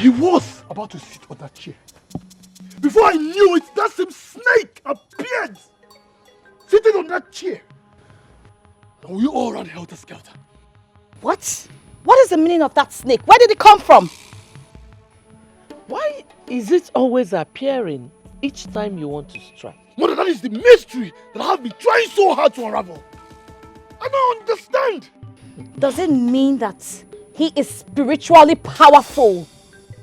He was about to sit on that chair. Before I knew it, that same snake appeared, sitting on that chair. And we all ran helter-skelter. What? What is the meaning of that snake? Where did it come from? Why is it always appearing each time you want to strike? Mother, that is the mystery that I have been trying so hard to unravel. I don't understand. Does it mean that he is spiritually powerful?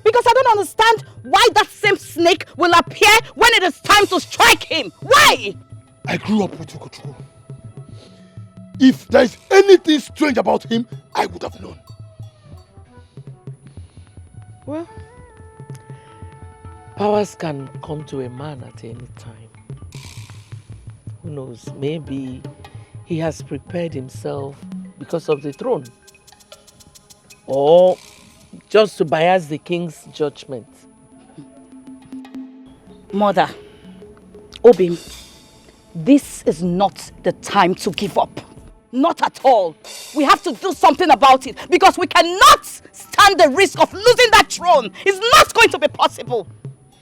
Because I don't understand why that same snake will appear when it is time to strike him. Why? I grew up with Chukwuchukwu. If there is anything strange about him, I would have known. Well, powers can come to a man at any time. Who knows, maybe he has prepared himself because of the throne. Or just to bias the king's judgment. Mother, Obim, this is not the time to give up. Not at all. We have to do something about it because we cannot stand the risk of losing that throne. It's not going to be possible.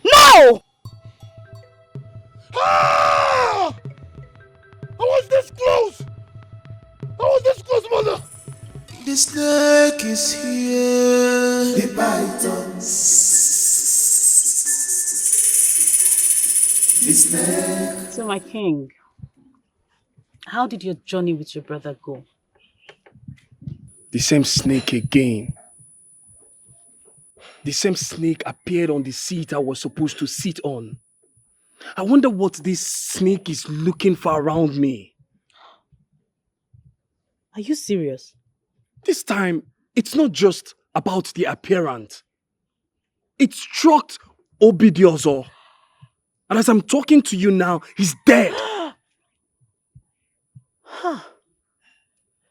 No! Ah! I was this close! I was this close, Mother! The snake is here. The python. The snake. So my king, how did your journey with your brother go? The same snake again. The same snake appeared on the seat I was supposed to sit on. I wonder what this snake is looking for around me. Are you serious? This time, it's not just about the appearance. It struck Obidiozo. And as I'm talking to you now, he's dead.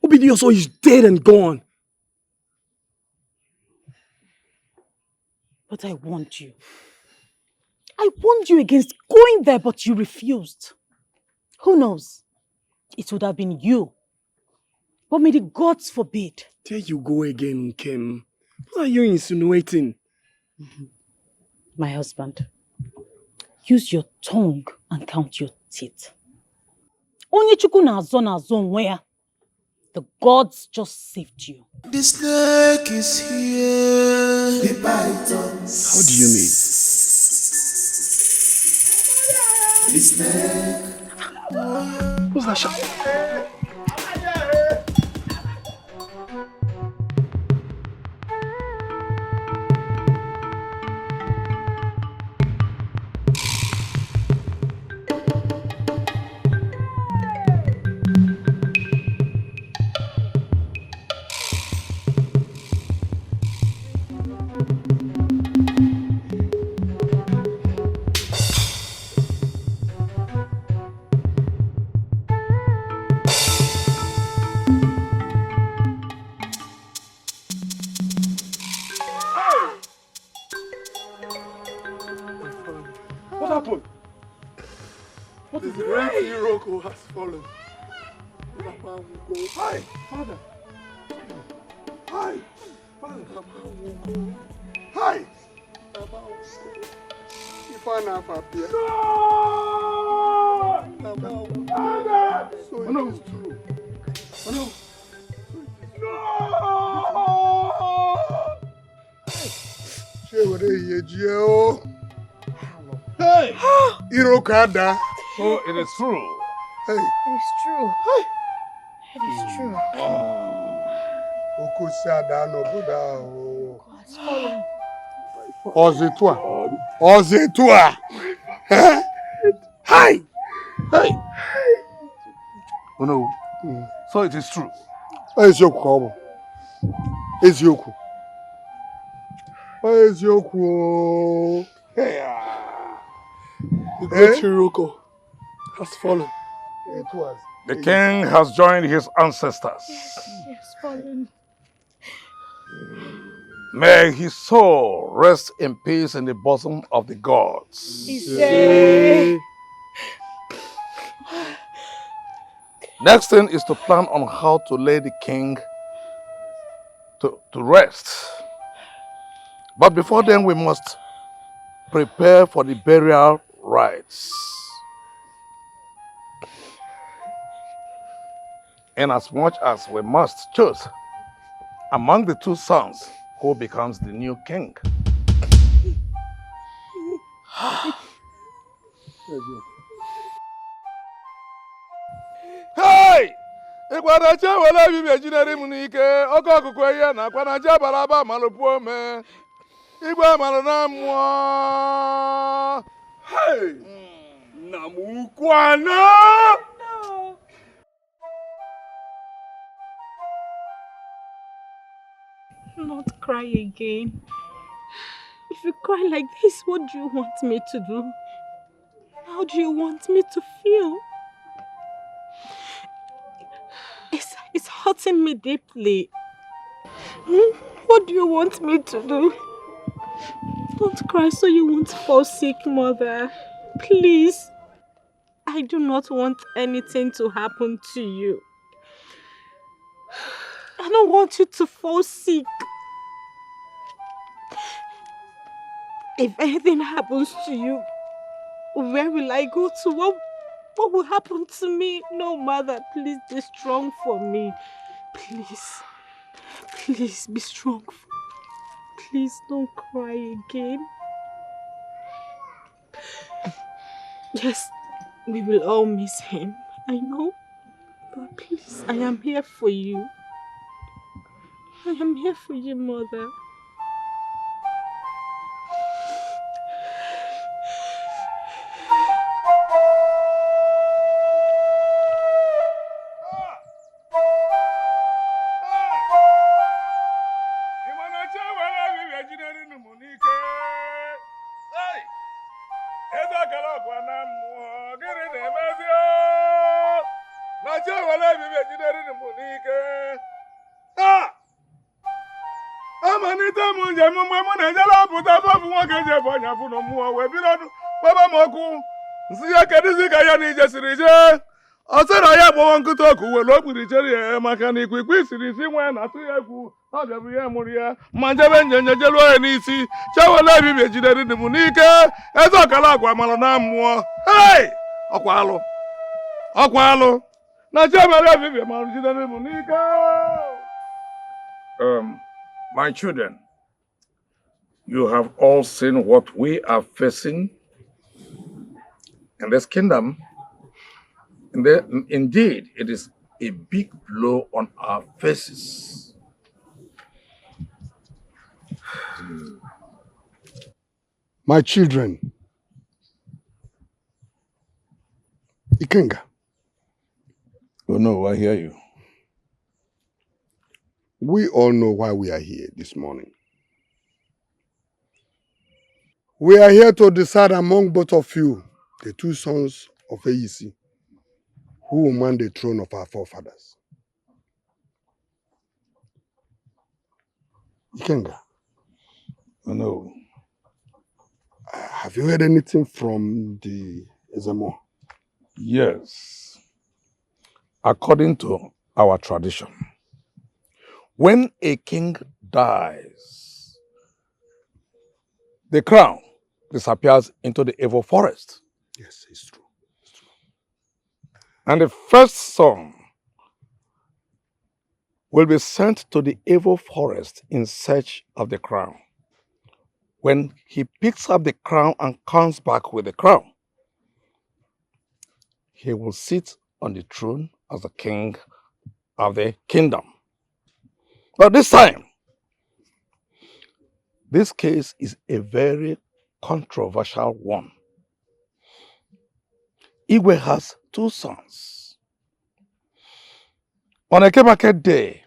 Obidiozo is dead and gone. But I warned you. I warned you against going there, but you refused. Who knows? It would have been you. But may the gods forbid. There you go again, Kim. What are you insinuating? My husband, use your tongue and count your teeth. Onye Chukwu na-azọ na-azọ onwe ya. The gods just saved you. The snake is here. The python. How do you mean? The snake. What's that shot? Has fallen. Hi, Father. Hi, Father. Hi. No! So it is true. No! Hey! Irokada. So it is true. Hey. It is true. It is true. Ozetua. Hi. Hey. Oh no. So it is true. Ezioku. Ezioku. Ezioku. Hey. The great Hiroko has fallen. It was. The king has joined his ancestors. Yes, fallen. May his soul rest in peace in the bosom of the gods. Next thing is to plan on how to lay the king to rest. But before then, we must prepare for the burial rites. Inasmuch as we must choose among the two sons who becomes the new king. Hey! Ikwanacha wala bibi ejinere mu n'ike oke ọkụkụ ihe na akwanacha bara aba malụpụo me igwe malụ na mmụọ. Hey! Namukwana! Not cry again. If you cry like this, what do you want me to do? How do you want me to feel? It's hurting me deeply. What do you want me to do? Don't cry so you won't fall sick, Mother. Please. I do not want anything to happen to you. I don't want you to fall sick. If anything happens to you, where will I go to? What will happen to me? No, Mother, please be strong for me. Please. Please be strong. Please don't cry again. Yes, we will all miss him. I know. But please, I am here for you. I am here for you, Mother. My children, you have all seen what we are facing in this kingdom. Indeed, it is a big blow on our faces. My children, Ikenga. Oh no, I hear you. We all know why we are here this morning. We are here to decide among both of you, the two sons of AEC, who will man the throne of our forefathers. Ikenga. Oh no. Have you heard anything from the Ezemo? Yes. According to our tradition, when a king dies, the crown disappears into the evil forest. Yes, it's true. And the first son will be sent to the evil forest in search of the crown. When he picks up the crown and comes back with the crown, he will sit on the throne as the king of the kingdom. But this time, this case is a very controversial one. Igwe has two sons. On a market day,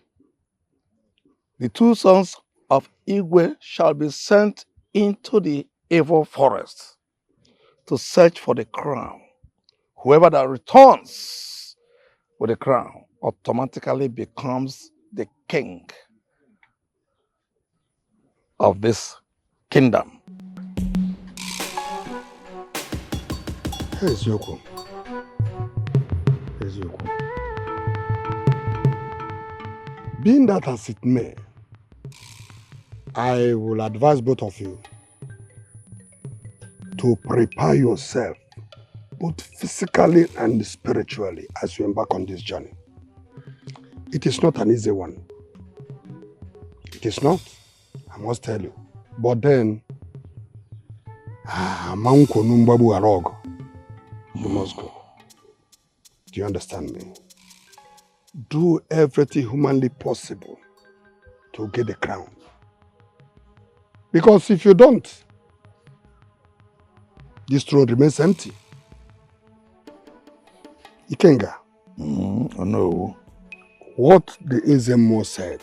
the two sons of Igwe shall be sent into the evil forest to search for the crown. Whoever that returns with the crown automatically becomes the king of this kingdom. Ezioku. Being that as it may, I will advise both of you to prepare yourself both physically and spiritually as you embark on this journey. It is not an easy one. It is not, I must tell you. But then, you must go. Do you understand me? Do everything humanly possible to get the crown. Because if you don't, this throne remains empty. Ikenga. I know. What the Ezemo said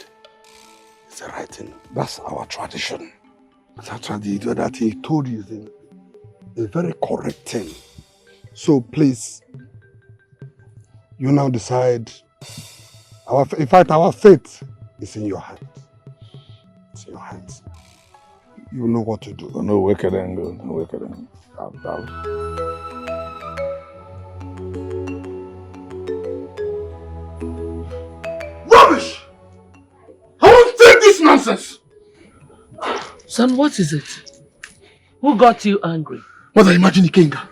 is the right thing. That's our tradition. That's what the other thing he told you is a very correct thing. So please, you now decide. In fact, our fate is in your hands. It's in your hands. You know what to do. No wicked and good. No wicked and Rubbish! I won't take this nonsense! Son, what is it? Who got you angry? Mother, imagine Ikenga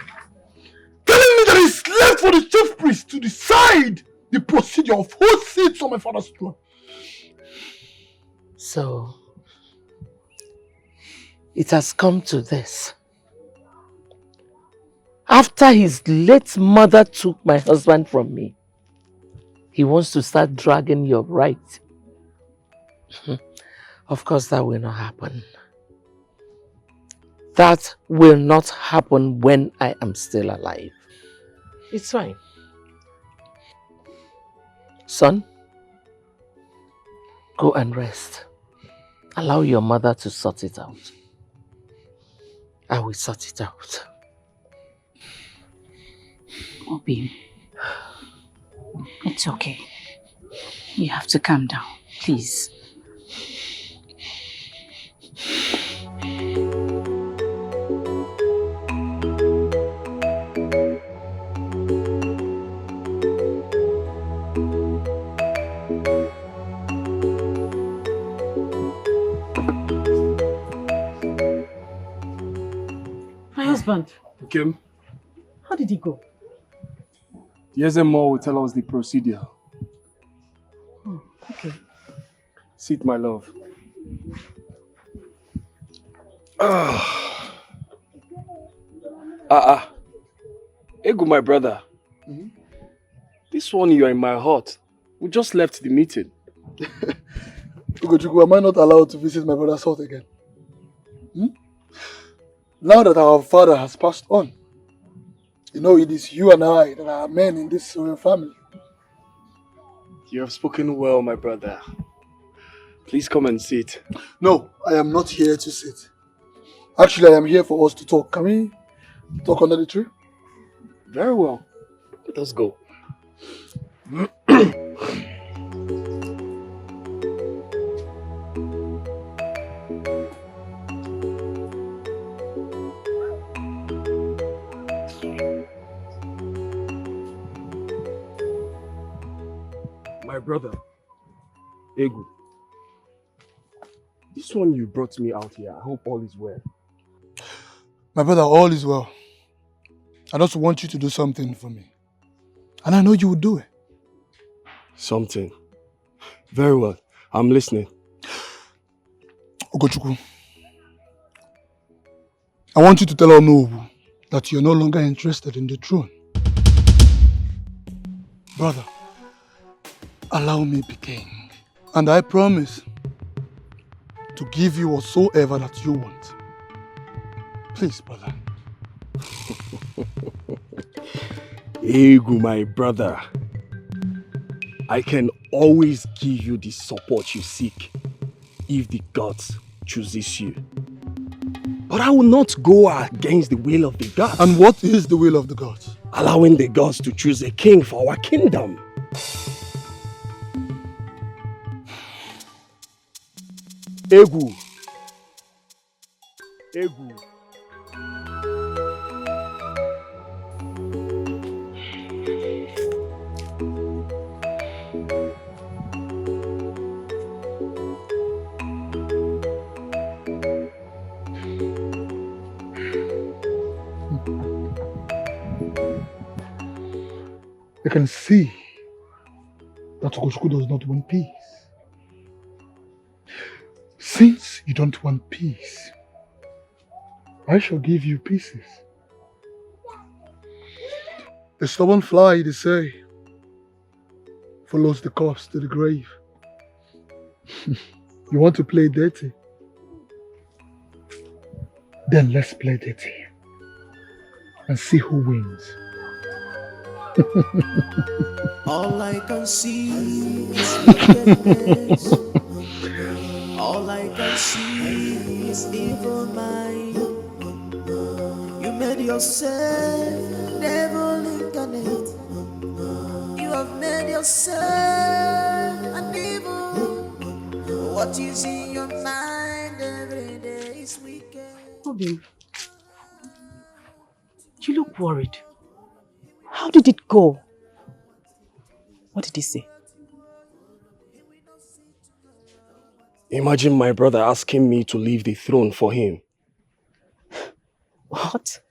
telling me that it's left for the chief priest to decide the procedure of who sits on my father's throne. So, it has come to this. After his late mother took my husband from me, he wants to start dragging your right. Of course, that will not happen. That will not happen when I am still alive. It's fine. Son, go and rest. Allow your mother to sort it out. I will sort it out. Obi, it's okay. You have to calm down, please. My husband. Kim, How did he go? yes, and more will tell us the procedure. Okay. Sit, my love. Ego, my brother. This one, you are in my heart. We just left the meeting. Ugochukwu, am I not allowed to visit my brother's house again? Now that our father has passed on, you know, it is you and I that are men in this royal family. You have spoken well, my brother. Please come and sit. No, I am not here to sit. Actually, I am here for us to talk. Can we talk under the tree? Very well. Let us go. My brother, Egu. This one you brought me out here. I hope all is well. My brother, all is well. I just want you to do something for me. And I know you will do it. Something. Very well. I'm listening. Ugochukwu, I want you to tell Onowu that you're no longer interested in the throne. Brother, allow me be king. And I promise to give you whatsoever that you want. Please, brother. Egu, my brother. I can always give you the support you seek if the gods chooses you. But I will not go against the will of the gods. And what is the will of the gods? Allowing the gods to choose a king for our kingdom. Egu. Egu. can see that Ogochukwu does not want peace. Since you don't want peace, I shall give you pieces. The stubborn fly, they say, follows the corpse to the grave. You want to play dirty? Then let's play dirty and see who wins. All I can see is wickedness. All I can see is evil mind. You made yourself devil incarnate. You have made yourself an evil. What is in your mind every day is wicked. Obi, you look worried. How did it go? What did he say? Imagine my brother asking me to leave the throne for him. What?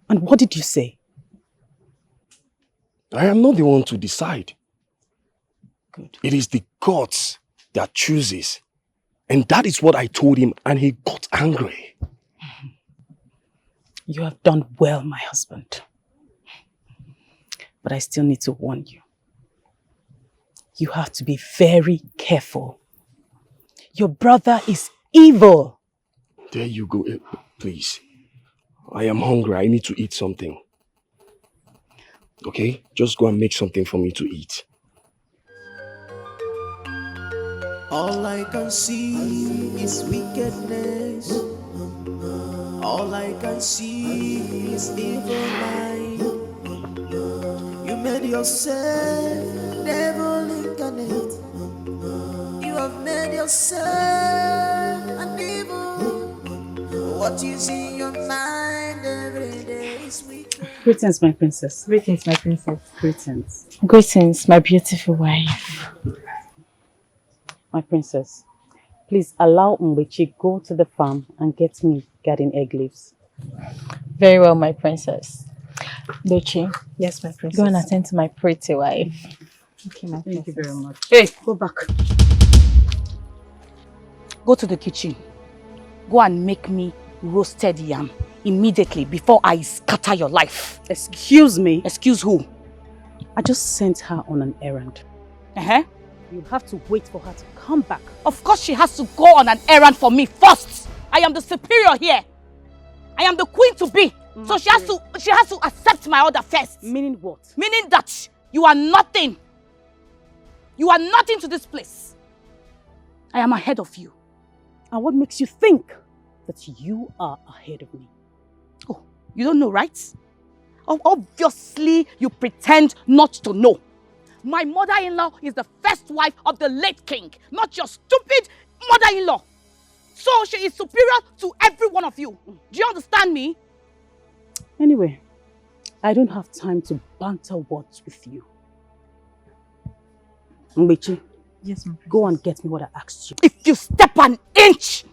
And what did you say? I am not the one to decide. Good. It is the gods that chooses. And that is what I told him, and he got angry. You have done well, my husband. But I still need to warn you. You have to be very careful. Your brother is evil. There you go. Please. I am hungry. I need to eat something. Okay? Just go and make something for me to eat. All I can see is wickedness. All I can see is evil mind. You made yourself devil incarnate. You have made yourself an evil. What is in your mind every day is wicked. Greetings, my princess. Greetings, my princess. Greetings. Greetings, my beautiful wife. My princess, please allow Mbechi go to the farm and get me garden egg leaves. Very well, my princess. Bechi, Yes, my princess. go and attend to my pretty wife. Okay, my princess. Thank you very much. Hey, go back. Go to the kitchen. Go and make me roasted yam immediately before I scatter your life. Excuse me. Excuse who? I just sent her on an errand. Uh-huh. You have to wait for her to come back. Of course she has to go on an errand for me first. I am the superior here. I am the queen to be. So she has to accept my order first. Meaning what? Meaning that you are nothing. You are nothing to this place. I am ahead of you. And what makes you think that you are ahead of me? Oh, you don't know, right? Oh, obviously you pretend not to know. My mother-in-law is the first wife of the late king, not your stupid mother-in-law. So she is superior to every one of you. Do you understand me? Anyway, I don't have time to banter words with you. Mbechi, Yes, my princess. go and get me what I asked you. If you step an inch,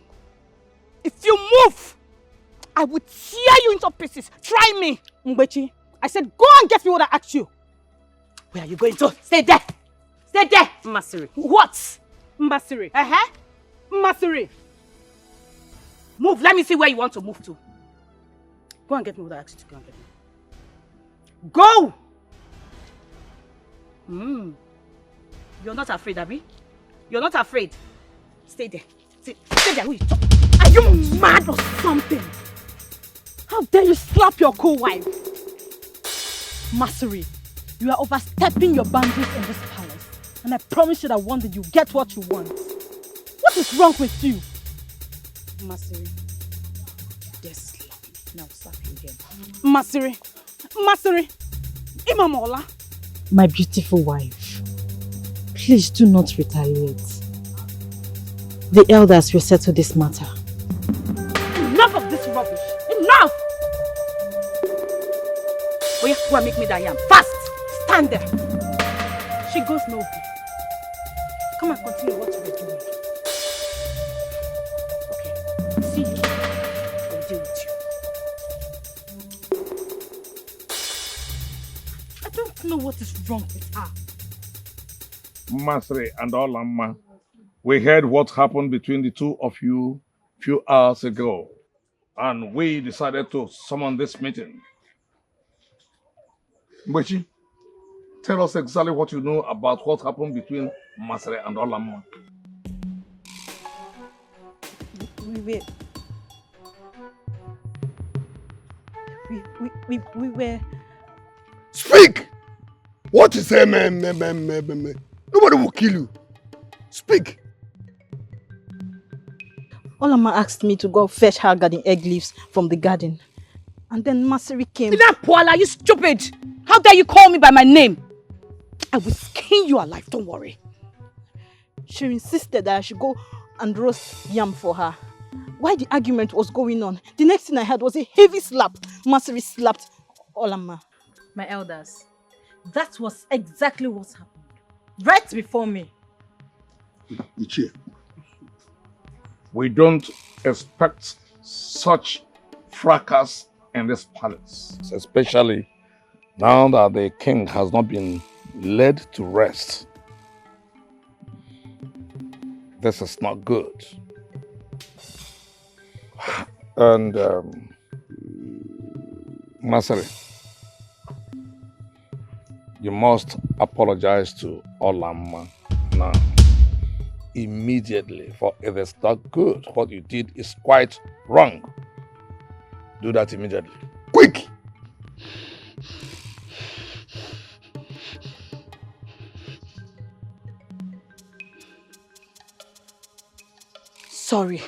if you move, I will tear you into pieces. Try me. Mbechi, I said go and get me what I asked you. Where are you going to? Stay there. Stay there. Masiri. What? Masiri. Uh-huh. Masiri. Move. Let me see where you want to move to. Go and get me what I asked you to go and get me. Go! You're not afraid, Abby? You're not afraid? Stay there. Stay there. Who you talk? Are you mad or something? How dare you slap your co-wife? Masiri, you are overstepping your boundaries in this palace. And I promise you that one day you get what you want. What is wrong with you? Masiri, dare slap me. Now slap you again. Masiri, Imamola. My beautiful wife, please do not retaliate. The elders will settle this matter. Enough of this rubbish. Enough! Oh yeah, go and make me that yam. Fast! Stand there. She goes nowhere. Come and continue what you were doing. Okay. See you. I'll deal with you. I don't know what is wrong with her. Masri and Olamma, we heard what happened between the two of you a few hours ago, and we decided to summon this meeting. Mbechi, tell us exactly what you know about what happened between Masri and Olamma. We were... Speak! What is a man? Nobody will kill you. Speak! Olama asked me to go fetch her garden egg leaves from the garden. And then Masiri came. Poala, you stupid! How dare you call me by my name? I will skin you alive, don't worry. She insisted that I should go and roast yam for her. While the argument was going on, the next thing I heard was a heavy slap. Masiri slapped Olama. My elders, that was exactly what happened. Right before me. Ichie. We don't expect such fracas in this palace, especially now that the king has not been led to rest. This is not good. And Masari, you must apologize to Olamma now, immediately, for it is not good. What you did is quite wrong. Do that immediately. Quick! Sorry.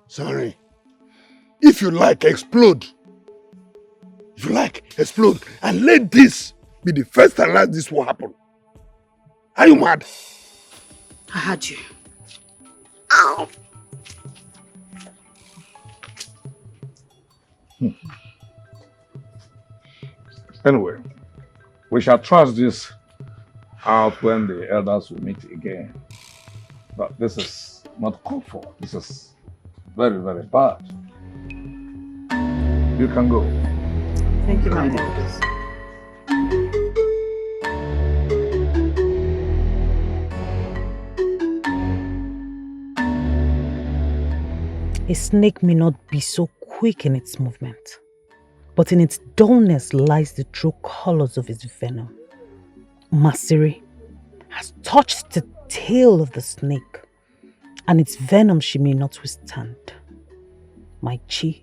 Sorry. If you like, explode. If you like, explode. And let this be the first and last this will happen. Are you mad? I had you. Ow! Anyway, we shall trash this out when the elders will meet again. But this is not called for. This is very, very bad. You can go. Thank you, my elders. A snake may not be so quick in its movement, but in its dullness lies the true colors of its venom. Masiri has touched the tail of the snake, and its venom she may not withstand. My chi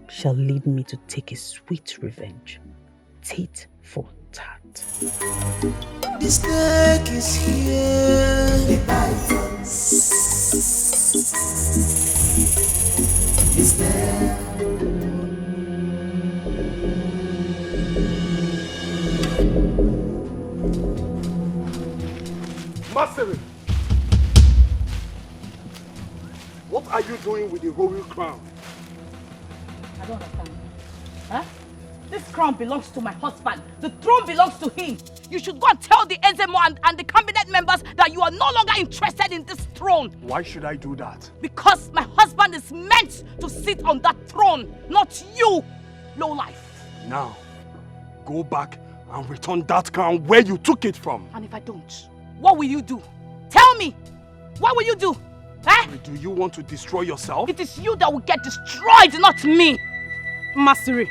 shall lead me to take a sweet revenge, tit for tat. The snake is here. The python is there. Masiri! What are you doing with the royal crown? I don't understand. Huh? This crown belongs to my husband. The throne belongs to him. You should go and tell the Ezemo and the cabinet members that you are no longer interested in this throne. Why should I do that? Because my husband is meant to sit on that throne, not you, lowlife. Now, go back and return that crown where you took it from. And if I don't, what will you do? Tell me, what will you do? Eh? Do you want to destroy yourself? It is you that will get destroyed, not me. Masiri,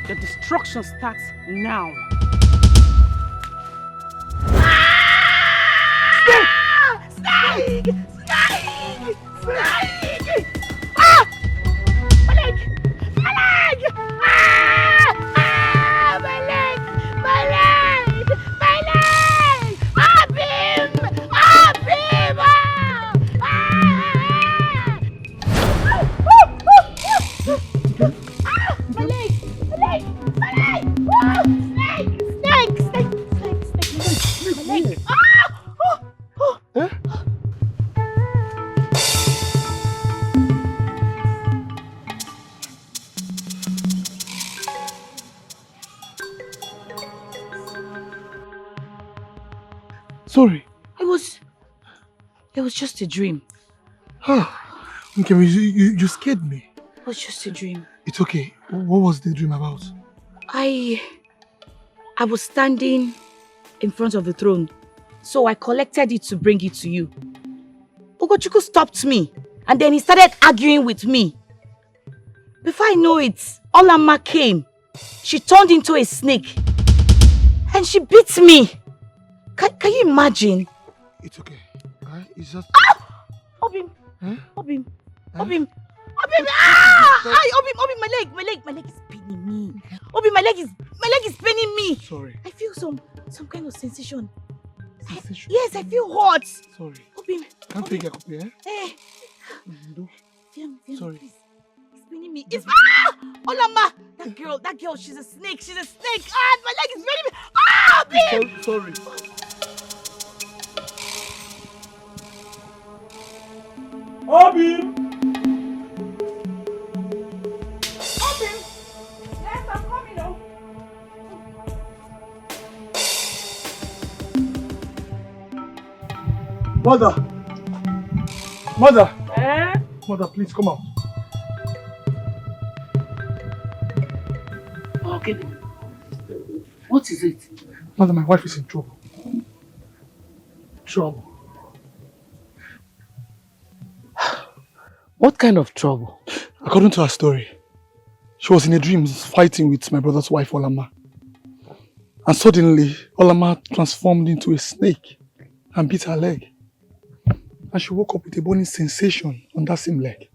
the destruction starts now. Snake! Snake! Snake! Ah! My leg! My leg! Ah! Ah! My leg! My leg! My leg! Up him! Up him! Ah! Ah! My leg! My leg! My leg! Oh! Snake! Snake! Snake! Snake! Snake! My leg! Ah! Oh! Oh! Sorry. It was just a dream. Okay, you scared me. It was just a dream. It's okay. What was the dream about? I I was standing in front of the throne, so I collected it to bring it to you. Ugochukwu stopped me, and then he started arguing with me. Before I know it, Olama came. She turned into a snake, and she beat me. Can you imagine? It's okay. It's just... Ah! Obim! Huh? Obim! Huh? Obim! Obim! Ah! Obim! My leg is paining me. Obim, my leg is paining me. Sorry. I feel some kind of sensation. Sensation? Yes, I feel hot. Sorry. Obim! Can't take a copy, eh? Eh. Sorry. Please. It's paining me. It's Olama! That girl, she's a snake. Ah, my leg is paining me. Ah, Obim! Sorry. Obim! Obim! Yes, I'm coming now. Mother! Eh? Mother, please come out. Okay. What is it? Mother, my wife is in trouble. Trouble. What kind of trouble? According to her story, she was in a dream fighting with my brother's wife, Olama. And suddenly, Olama transformed into a snake and bit her leg. And she woke up with a burning sensation on that same leg.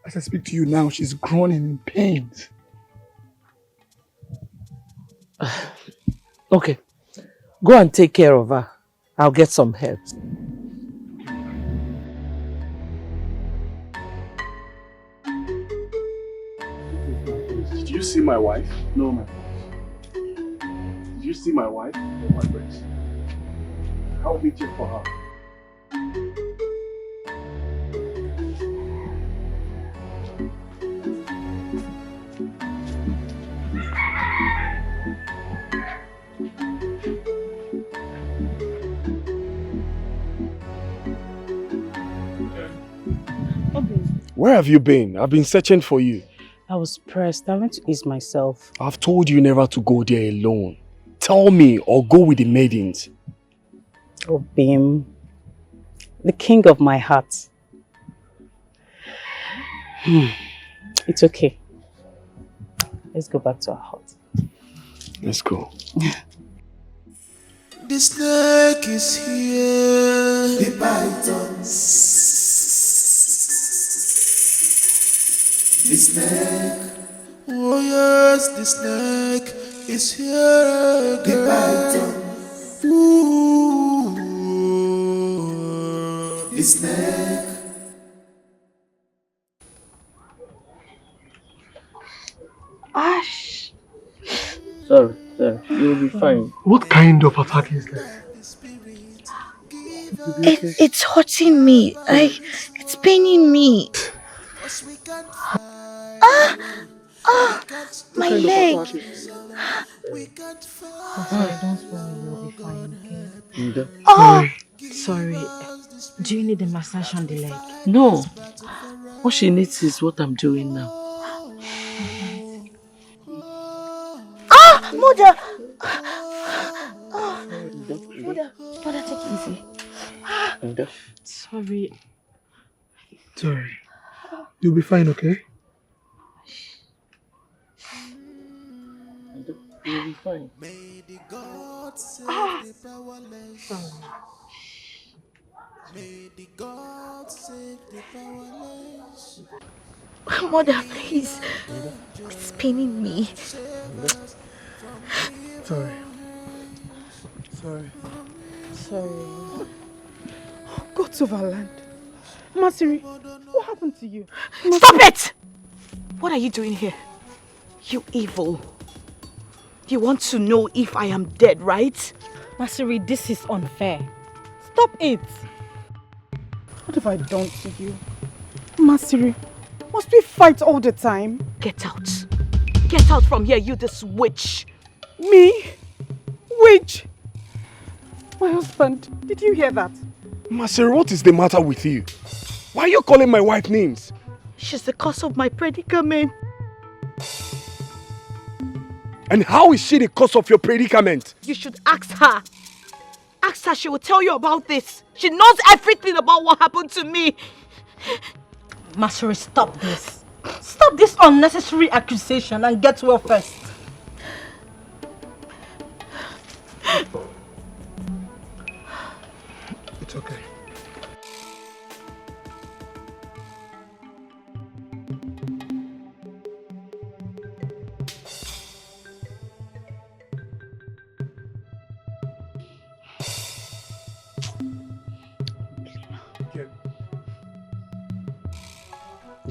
As I speak to you now, she's groaning in pain. Okay. Go and take care of her. I'll get some help. Did you see my wife? No, my friend. Did you see my wife? No, my friends. Help me check for her. Where have you been? I've been searching for you. I was pressed. I went to ease myself. I've told you never to go there alone. Tell me or go with the maidens. Oh, Bim, the king of my heart. It's okay. Let's go back to our hut. Let's go. The snake is here. The python. The snake. Oh yes, the snake is here again. The python. Ooh. The snake. Ash. Sorry. You'll be fine. What kind of attack is that? It's hurting me. It's paining me. My leg. Sorry. Do you need a massage on the leg? No. What she needs is what I'm doing now. Mother! Mother, take it easy. Sorry. Sorry. You'll be fine, okay? You'll be fine. May the gods save the powerless. May the gods save the powerless. Mother, please. It's paining me. Sorry. Gods of our land. Masiri, what happened to you? Stop it! What are you doing here? You evil. You want to know if I am dead, right? Masiri, this is unfair. Stop it. What have I done to you? Masiri, must we fight all the time? Get out. Get out from here, you this witch. Me? Witch? My husband, did you hear that? Masiri, what is the matter with you? Why are you calling my wife names? She's the cause of my predicament. And how is she the cause of your predicament? You should ask her. Ask her, she will tell you about this. She knows everything about what happened to me. Masuri, stop this. Stop this unnecessary accusation and get well first. It's okay.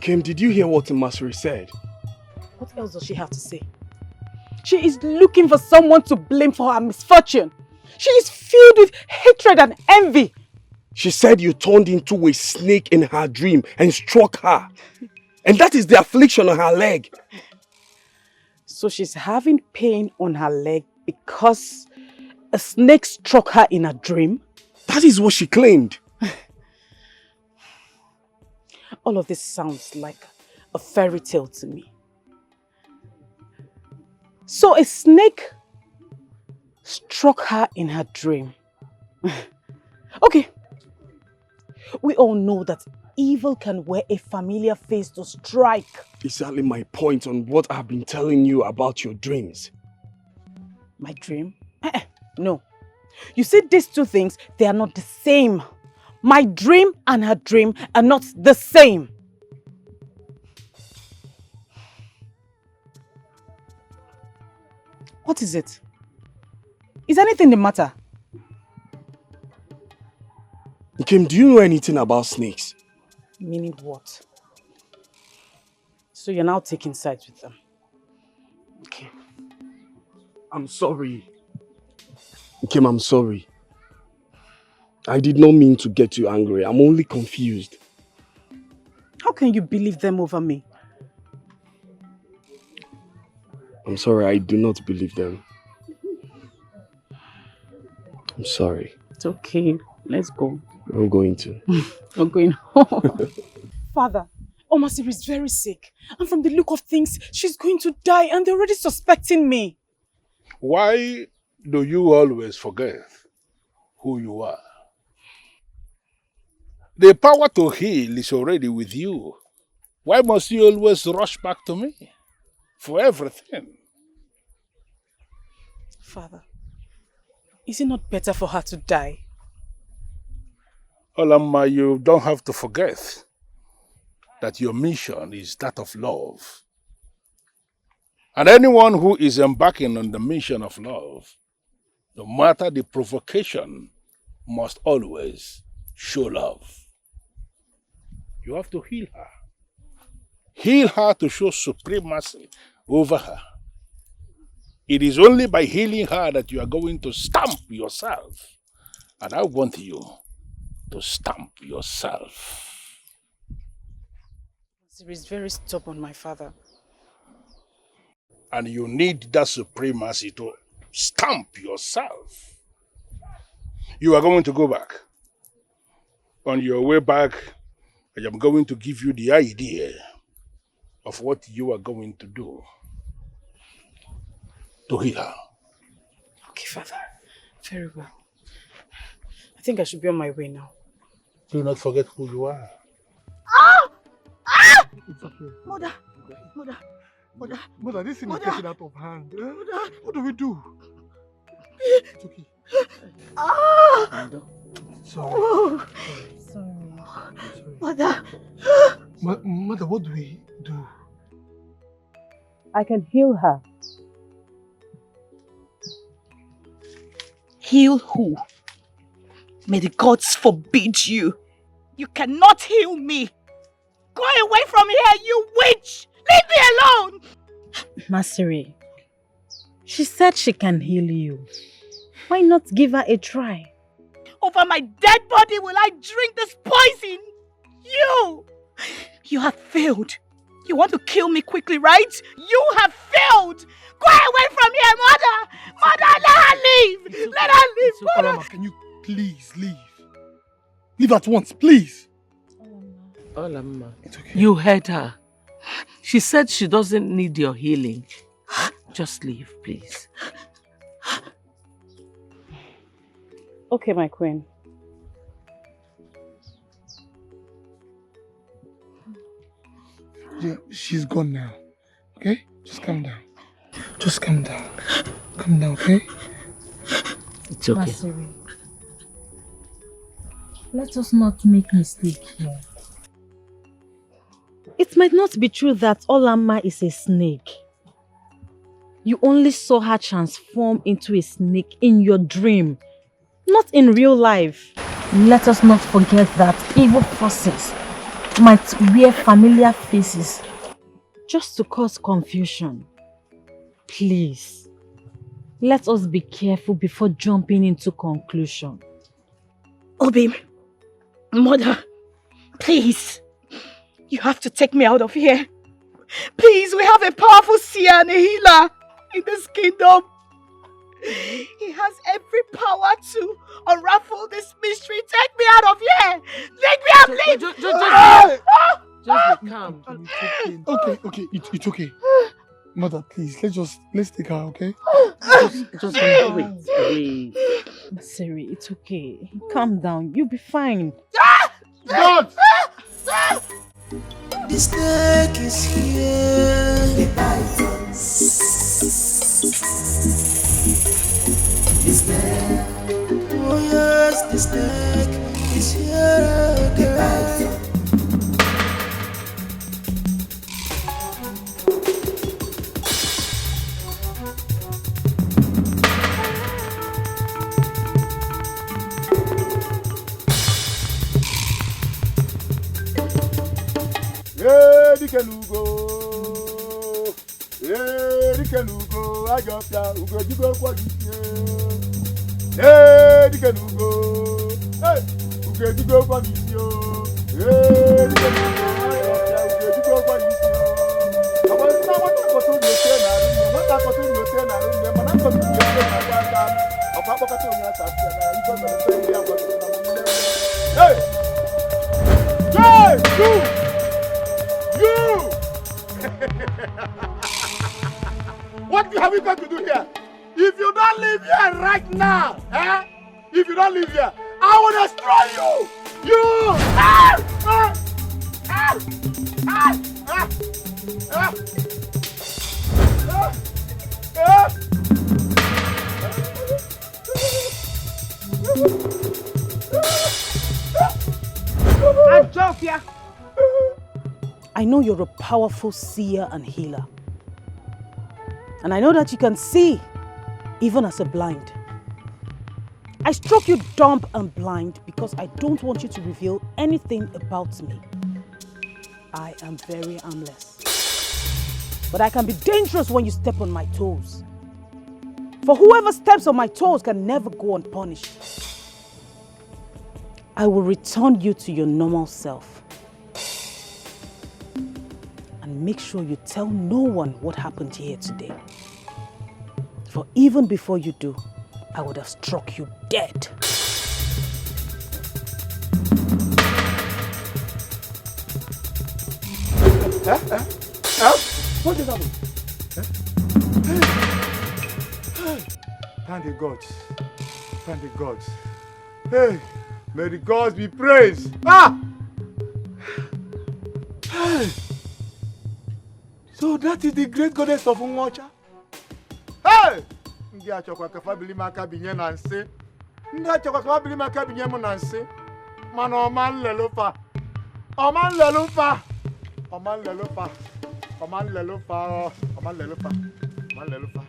Kim, did you hear what Masuri said? What else does she have to say? She is looking for someone to blame for her misfortune. She is filled with hatred and envy. She said you turned into a snake in her dream and struck her. And that is the affliction on her leg. So she's having pain on her leg because a snake struck her in a dream? That is what she claimed. All of this sounds like a fairy tale to me. So a snake struck her in her dream. Okay. We all know that evil can wear a familiar face to strike. Exactly my point on what I've been telling you about your dreams. My dream? No. You see, these two things, they are not the same. My dream and her dream are not the same. What is it? Is anything the matter? Kim, do you know anything about snakes? Meaning what? So you're now taking sides with them? Okay. I'm sorry. Kim, I'm sorry. I did not mean to get you angry. I'm only confused. How can you believe them over me? I'm sorry, I do not believe them. I'm sorry. It's okay. Let's go. I'm going to. We're going home. Father, Omasiri is very sick. And from the look of things, she's going to die and they're already suspecting me. Why do you always forget who you are? The power to heal is already with you. Why must you always rush back to me for everything? Father, is it not better for her to die? Olamma, you don't have to forget that your mission is that of love. And anyone who is embarking on the mission of love, no matter the provocation, must always show love. You have to heal her. Heal her to show supremacy over her. It is only by healing her that you are going to stamp yourself. And I want you to stamp yourself. She is very stubborn, my father. And you need that supremacy to stamp yourself. You are going to go back. On your way back, I am going to give you the idea of what you are going to do to heal her. Okay, Father. Very well. I think I should be on my way now. Do not forget who you are. Ah! Ah! It's okay. Mother! Mother! Mother! Mother, this thing is Mother. getting out of hand. Mother. What do we do? It's okay. Ah! Sorry. Oh. Sorry. Mother! Mother, what do we do? I can heal her. Heal who? May the gods forbid you. You cannot heal me. Go away from here, you witch! Leave me alone! Masiri, she said she can heal you. Why not give her a try? Over my dead body will I drink this poison? You have failed. You want to kill me quickly, right? You have failed! Go away from here, mother! Mother, let her leave! Let her leave, mother! Alama, can you please leave? Leave at once, please! Olamma, It's okay. you heard her. She said she doesn't need your healing. Just leave, please. Okay, my queen. Yeah, she's gone now. Okay? Just calm down. Just calm down. Calm down, okay? It's okay. Masiri, let us not make mistake here. It might not be true that Olamma is a snake. You only saw her transform into a snake in your dream, not in real life. Let us not forget that evil forces might wear familiar faces just to cause confusion. Please, let us be careful before jumping into conclusion. Obi, mother, please, you have to take me out of here. Please, we have a powerful seer and a healer in this kingdom. He has every power to unravel this mystery. Take me out of here. Take me out, please. Just be calm. Okay, it's okay. Mother, please, let's take her, okay? Just wait. Siri, it's okay. Calm down. You'll be fine. God! The snake is here. The python. The snake. Oh yes, the snake is here. The python. Dikeh Nugo, I got that. Ugo, you go for you. Dikeh Nugo, hey, Ugo, you go for you. Dikeh Nugo, I got that. Ugo, you go for you. I was not what I got to do. What I got to do, but I'm going to do it. I'm not going to do it. What have you got to do here? If you don't leave here right now, if you don't leave here, I will destroy you! You! Ajofia! I know you're a powerful seer and healer. And I know that you can see, even as a blind. I struck you dumb and blind because I don't want you to reveal anything about me. I am very harmless. But I can be dangerous when you step on my toes. For whoever steps on my toes can never go unpunished. I will return you to your normal self. And make sure you tell no one what happened here today. For even before you do, I would have struck you dead. What is happening? Thank the gods. Thank the gods. Hey, may the gods be praised. Hey. So that is the great goddess of Unwacha. Hey! Ndi achokwa kafa bili maka binye na nse. Ndi achokwa kafa bili maka binye mu na nse. Mana oman lelufa. Oman lelufa. Oman lelufa. Oman lelufa. Oman lelufa. Oman lelufa.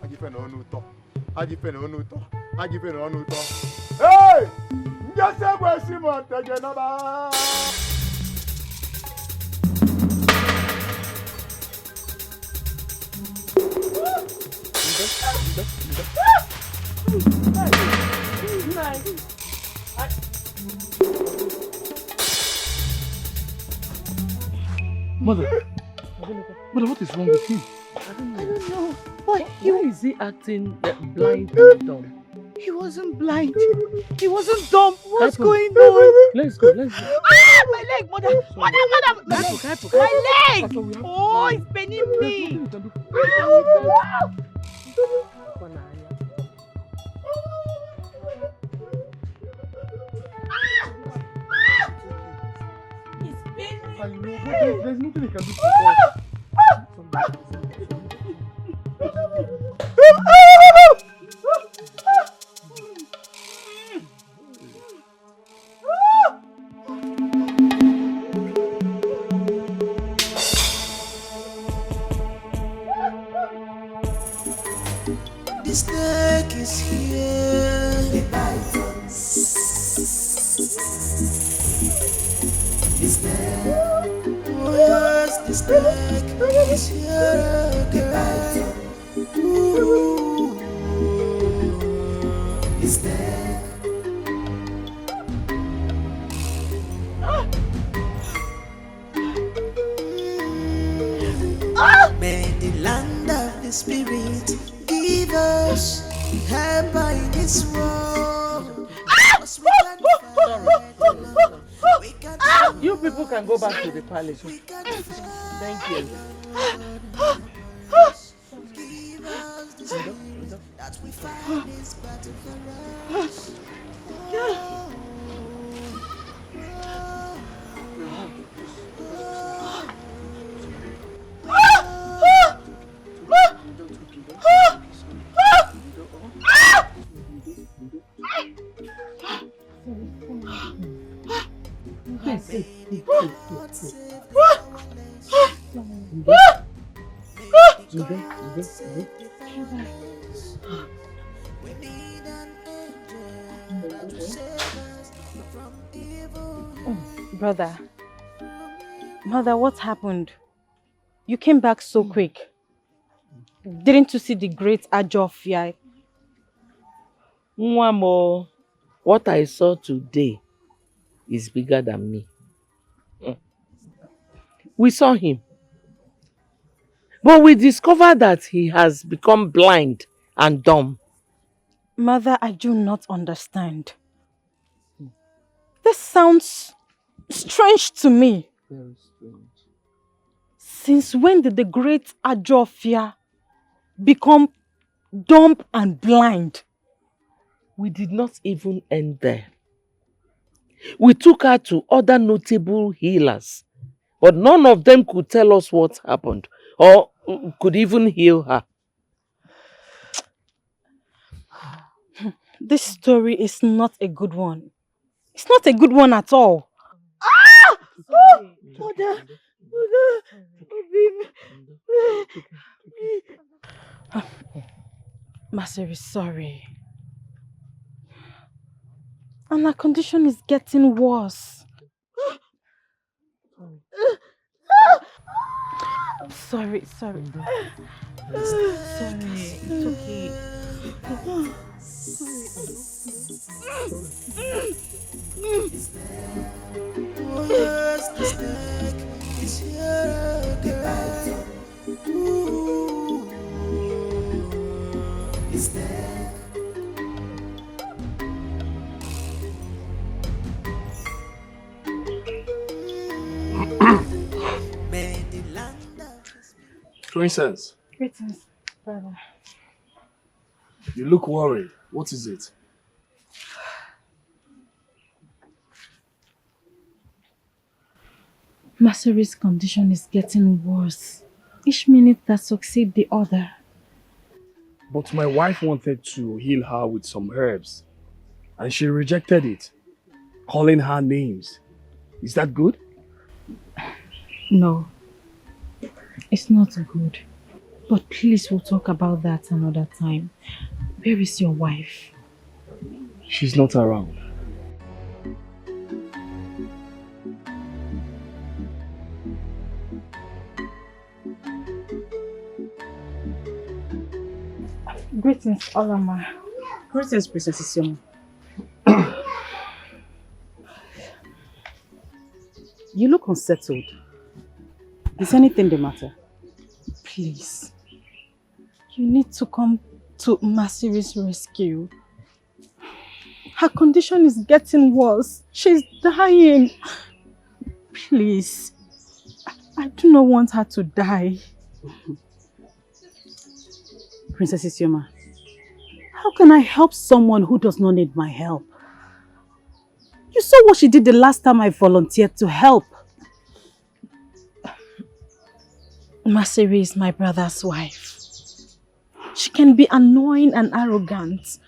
Ajifene onu uto. Ajifene onu uto. Ajifene onu uto. Hey! Njase gwesi monteje naba. Mother, what is wrong with him? I don't know. Why is he acting blind and dumb? He wasn't blind. He wasn't dumb. What's going on? Let's go. Ah, my leg, mother. Mother. My leg. Oh, it's paining me. There's nothing you can do. The snake is here. The snake. Oh yes, the snake is here again. Ooh. The snake. May the land of the spirit give us help in this world. You people can go back to the palace. Thank you. That we find this battle for us. Brother, mother, what happened? You came back so quick. Didn't you see the great Ajofia? Mwamo, what I saw today is bigger than me. We saw him. But we discovered that he has become blind and dumb. Mother, I do not understand. This sounds strange to me. Very strange. Since when did the great Ajofia become dumb and blind? We did not even end there. We took her to other notable healers, but none of them could tell us what happened or could even heal her. This story is not a good one. It's not a good one at all. Ah! Oh, mother. Master is sorry. And her condition is getting worse. Sorry. Sorry. It's okay. Oh yes, the snake is here again. Ooh. The snake. Princess, Greetings, brother. you look worried. What is it? Maseri's condition is getting worse. Each minute that succeeds the other. But my wife wanted to heal her with some herbs, and she rejected it, calling her names. Is that good? No, it's not good. But please, we'll talk about that another time. Where is your wife? She's not around. Greetings, Olama. Greetings, Princess Isioma. You look unsettled. Is anything the matter? Please, you need to come to Maseri's rescue. Her condition is getting worse. She's dying. Please. I do not want her to die. Princess Isioma, how can I help someone who does not need my help? You saw what she did the last time I volunteered to help. Masiri is my brother's wife. She can be annoying and arrogant.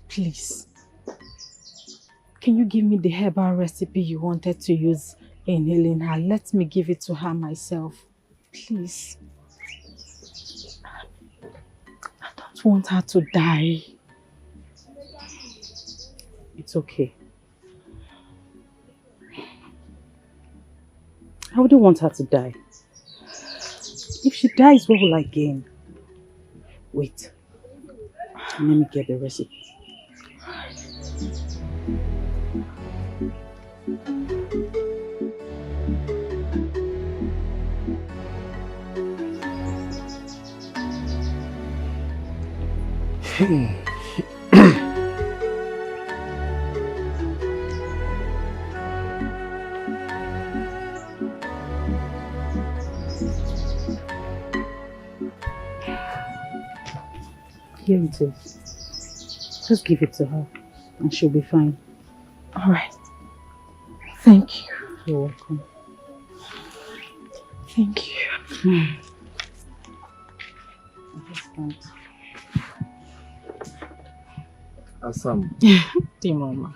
Please. Can you give me the herbal recipe you wanted to use in healing her? Let me give it to her myself. Please. I don't want her to die. It's okay. I wouldn't want her to die. If she dies, what will I gain? Wait. Let me get the recipe. Here it is. Just give it to her and she'll be fine. All right. Thank you. You're welcome. Thank you. Assam, Dear Mama,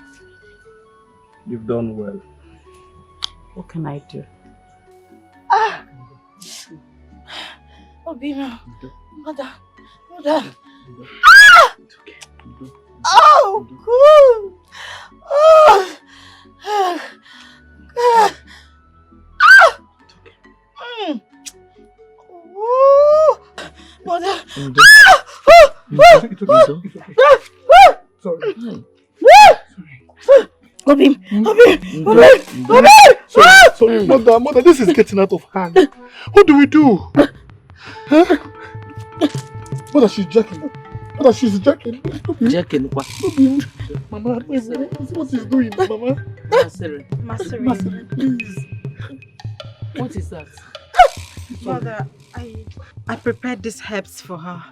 you've done well. what can I do? Obima, mother. Ah! Oh, cool. Oh. Mother. Sorry. Sorry, mother, this is getting out of hand. What do we do? Huh? Mother, she's jacking. Mother, she's jacking. Jacking what? Mama, what is doing, Mama? Masiri, please. What is that? Mother, I prepared these herbs for her.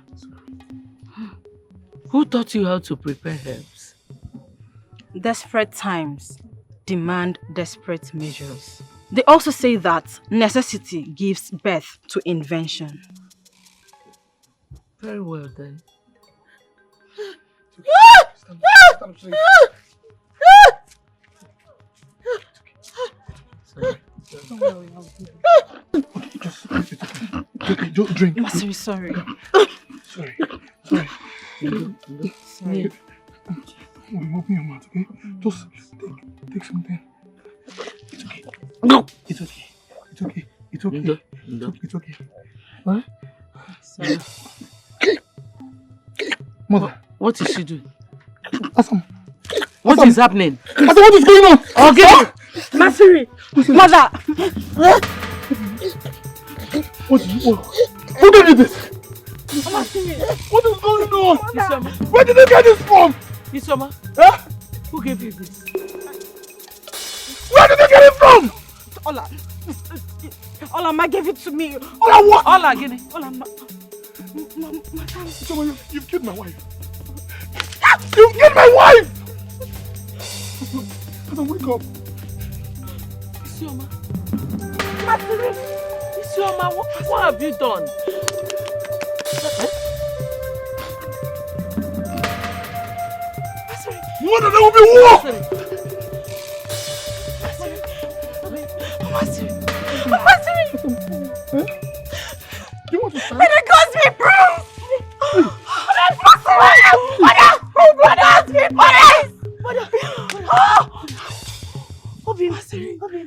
Who taught you how to prepare herbs? Desperate times demand desperate measures. They also say that necessity gives birth to invention. Very well then. Don't worry, just drink. Masiri, sorry. Sorry. Sorry. Open your mouth, okay? Just take something. It's okay. No! It's okay. It's okay. It's okay. No. It's okay. What? Sorry. Mother. What is she doing? Assam. What is happening? Assam, what is going on? Okay. Masiri! Mother! Who did this? Masiri! What is going on? Isioma. Where did you get this from? Isioma. Huh? Who gave you this? Where did you get it from? Olama gave it to me. Ola what? Ola, get it. Olama. You've killed my wife. You've killed my wife! Adam, wake up. Isioma. Isioma, what have you done? Mother, there will be war! Masiri! You want to stand? And it caused me bruise!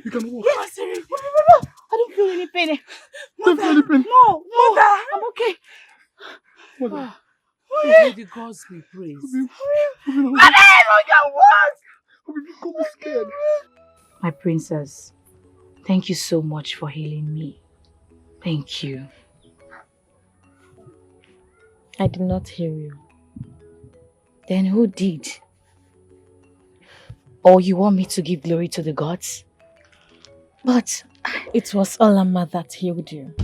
You can walk. I don't feel any pain. Don't feel any pain. No, I'm okay. Mother. May the gods be praised. Don't be scared. My princess, thank you so much for healing me. Thank you. I did not hear you. Then who did? Or you want me to give glory to the gods? But it was Olama that healed you.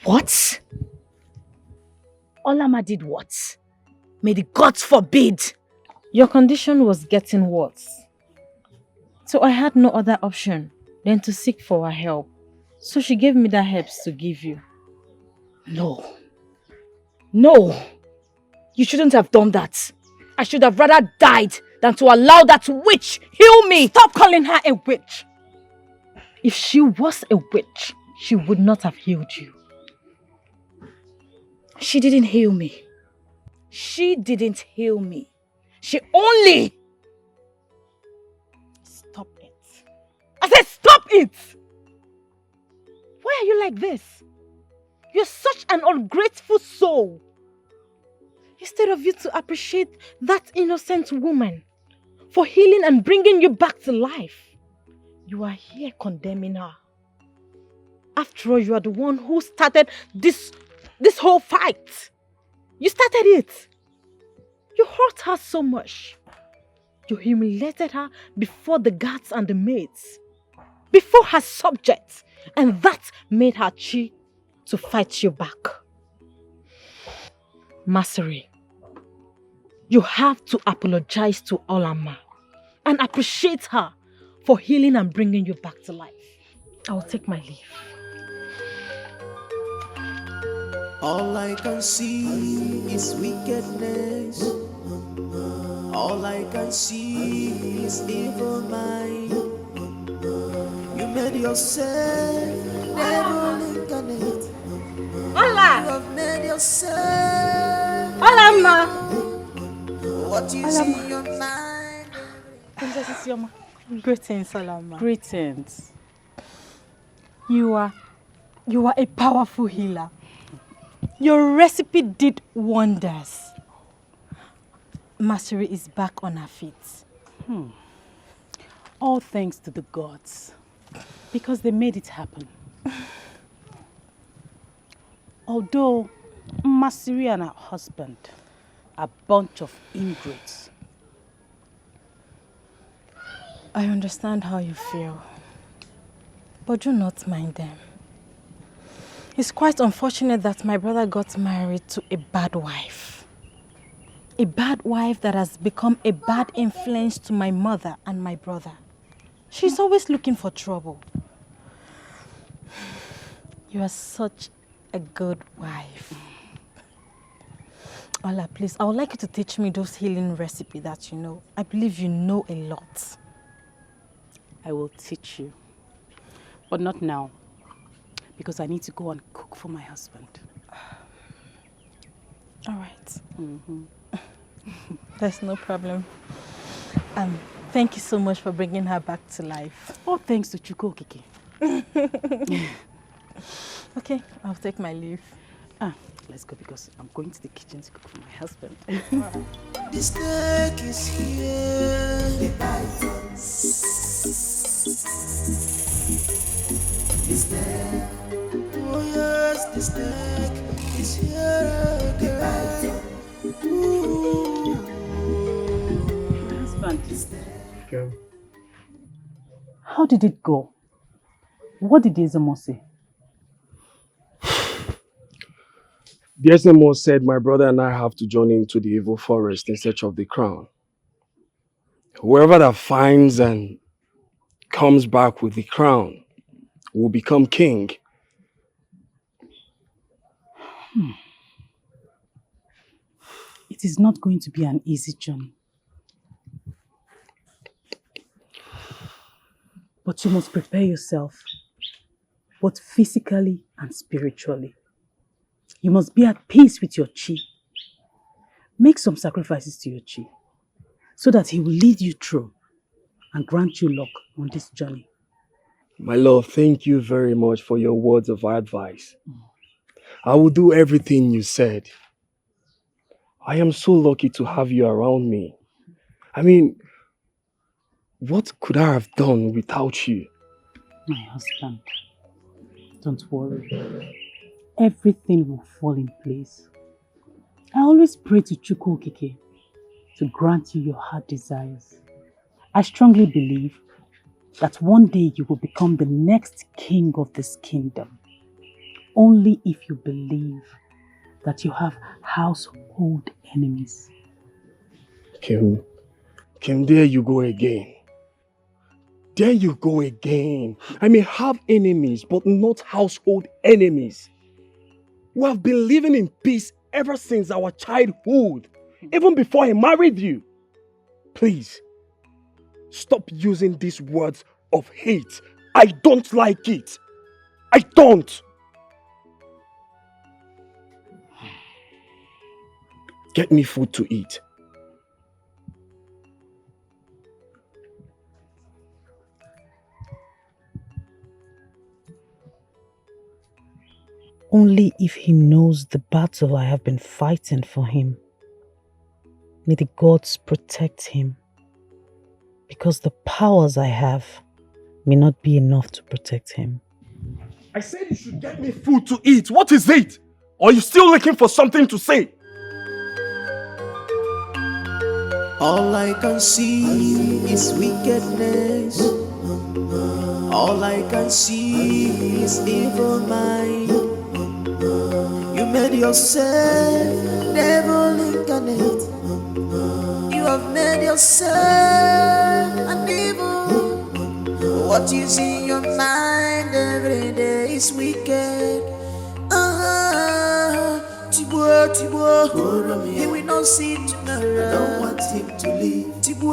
What? Olama did what? May the gods forbid! Your condition was getting worse. So I had no other option than to seek for her help. So she gave me the herbs to give you. No. No! You shouldn't have done that. I should have rather died than to allow that witch heal me! Stop calling her a witch! If she was a witch, she would not have healed you. She didn't heal me. She didn't heal me. She only... Stop it. I said stop it! Why are you like this? You're such an ungrateful soul. Instead of you to appreciate that innocent woman for healing and bringing you back to life, you are here condemning her. After all, you are the one who started this whole fight. You started it. You hurt her so much. You humiliated her before the guards and the maids, before her subjects, and that made her chi to fight you back. Masari, you have to apologize to Olama and appreciate her for healing and bringing you back to life. I will take my leave. All I can see is wickedness. All I can see is evil mind. You made yourself devil incarnate. Allah! You have made yourself Olama! what you see in your mind. Princess Isioma. Greetings, Olama. Greetings. You are a powerful healer. Your recipe did wonders. Masari is back on her feet. All thanks to the gods, because they made it happen. Although Masiri and her husband are a bunch of ingrates. I understand how you feel, but do not mind them. It's quite unfortunate that my brother got married to a bad wife. A bad wife that has become a bad influence to my mother and my brother. She's always looking for trouble. You are such a good wife. Ola, please, I would like you to teach me those healing recipes that you know. I believe you know a lot. I will teach you, but not now, because I need to go and cook for my husband. All right. There's no problem. Thank you so much for bringing her back to life. All thanks to Chuko Kiki. Okay, I'll take my leave. Let's go because I'm going to the kitchen to cook for my husband. The snake is here. The python. The snake. Oh yes, the snake is here. The python. My husband. Okay. How did it go? What did Ezemo say? The SMO said my brother and I have to journey into the evil forest in search of the crown. Whoever that finds and comes back with the crown will become king. It is not going to be an easy journey. But you must prepare yourself, both physically and spiritually. You must be at peace with your chi. Make some sacrifices to your chi, so that he will lead you through and grant you luck on this journey. My love, thank you very much for your words of advice. I will do everything you said. I am so lucky to have you around me. I mean, what could I have done without you? My husband, don't worry. Everything will fall in place. I always pray to Chukwokike to grant you your heart desires. I strongly believe that one day you will become the next king of this kingdom. Only if you believe that you have household enemies. Kim, there you go again. There you go again. I may have enemies, but not household enemies. We have been living in peace ever since our childhood, even before I married you. Please, stop using these words of hate. I don't like it. I don't. Get me food to eat. Only if he knows the battle I have been fighting for him. May the gods protect him, because the powers I have may not be enough to protect him. I said you should get me food to eat. What is it? Or are you still looking for something to say? All I can see is wickedness. All I can see is evil mind. You made yourself devil incarnate. You have made yourself an evil. What you see in your mind every day is wicked. Tibo, he will not see tomorrow. I don't want him to leave. Tibo,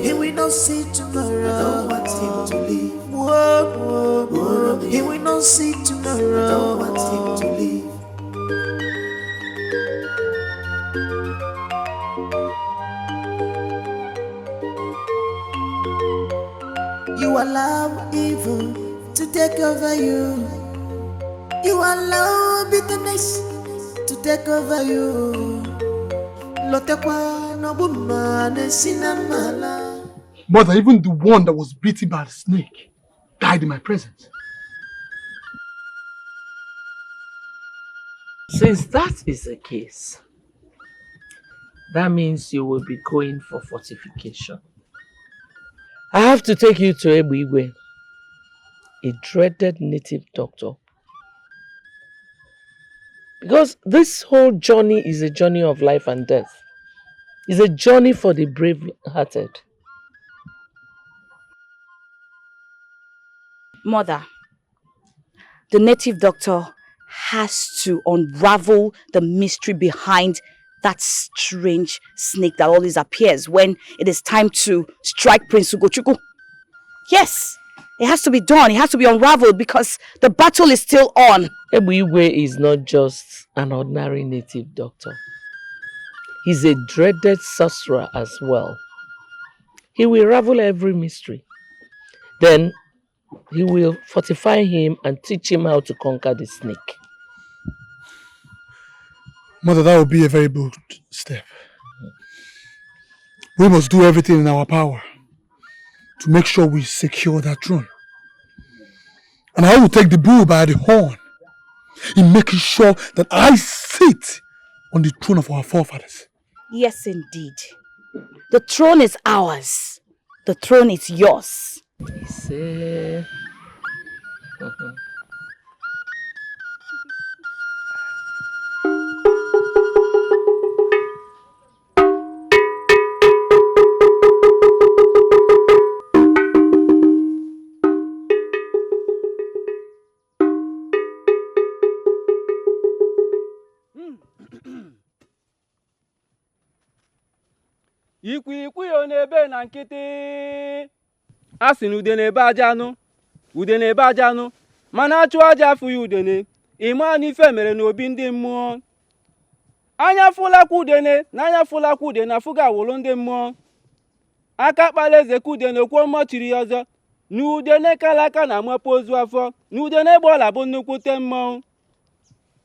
he will not see tomorrow. I don't want him to leave. He will not see tomorrow. I don't want him to leave. You allow evil to take over you. You allow bitterness to take over you. Mother, even the one that was beaten by the snake died in my presence. Since that is the case, that means you will be going for fortification. I have to take you to Ebuigwe, a dreaded native doctor. Because this whole journey is a journey of life and death. It's a journey for the brave-hearted. Mother, the native doctor has to unravel the mystery behind that strange snake that always appears when it is time to strike Prince Ugochukwu. Yes, it has to be done. It has to be unraveled because the battle is still on. Ebuigwe is not just an ordinary native doctor. He's a dreaded sorcerer as well. He will ravel every mystery. Then he will fortify him and teach him how to conquer the snake. Mother, that would be a very bold step. We must do everything in our power to make sure we secure that throne. And I will take the bull by the horn in making sure that I sit on the throne of our forefathers. Yes, indeed. The throne is ours. The throne is yours. Ikwiyo n'ebe na nkịtị. A sị na ude na-ebe aja anụ. Ude na-ebe aja anụ. Mana achụ aja afụ ya udene. Ịma na ife mere n'obi ndị mmụọ. Anya fụlakwa udene na anya fụlakwa udene afụga awụlụ ndị mmụọ. Aka kpala eze ka udene okwo mmụọ chiri ya ọzọ. Na udene kalaka na amapụ ozu afọ. Na udene gbola bụ nnukwute mmụọ.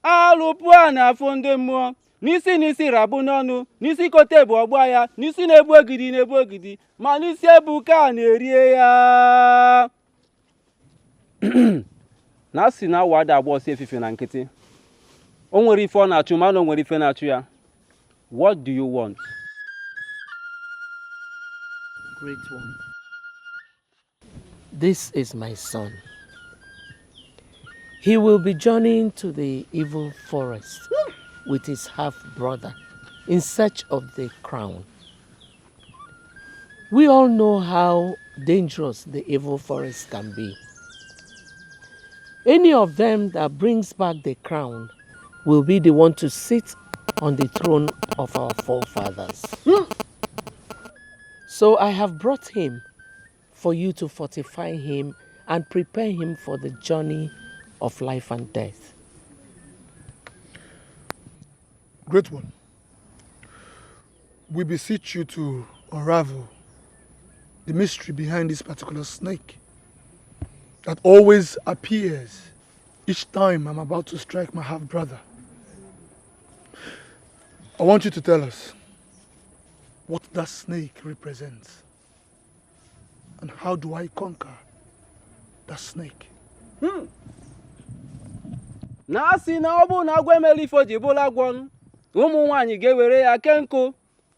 Alụpụ a na-afụ ndị mmụọ. N'isi rabu n'ọnụ, n'isi kote bụ ọgbọ ya, n'isi na-ebu ogidi, ma n'isi ebu ka na-erie ya. Na si na wada agba ọsọ efife na nkịtị. O nwere ife ọ na-achụ, ma o nwere ife na-achụ ya. What do you want? Great One. This is my son. He will be journeying to the evil forest with his half-brother in search of the crown. We all know how dangerous the evil forest can be. Any of them that brings back the crown will be the one to sit on the throne of our forefathers. So I have brought him for you to fortify him and prepare him for the journey of life and death. Great One, we beseech you to unravel the mystery behind this particular snake that always appears each time I'm about to strike my half-brother. I want you to tell us what that snake represents and how do I conquer that snake. Na asị na ọ bụ na agwọ emela ifo ji bụla agwọ, ụmụ nwaanyị ga-ewere ya kee nkụ.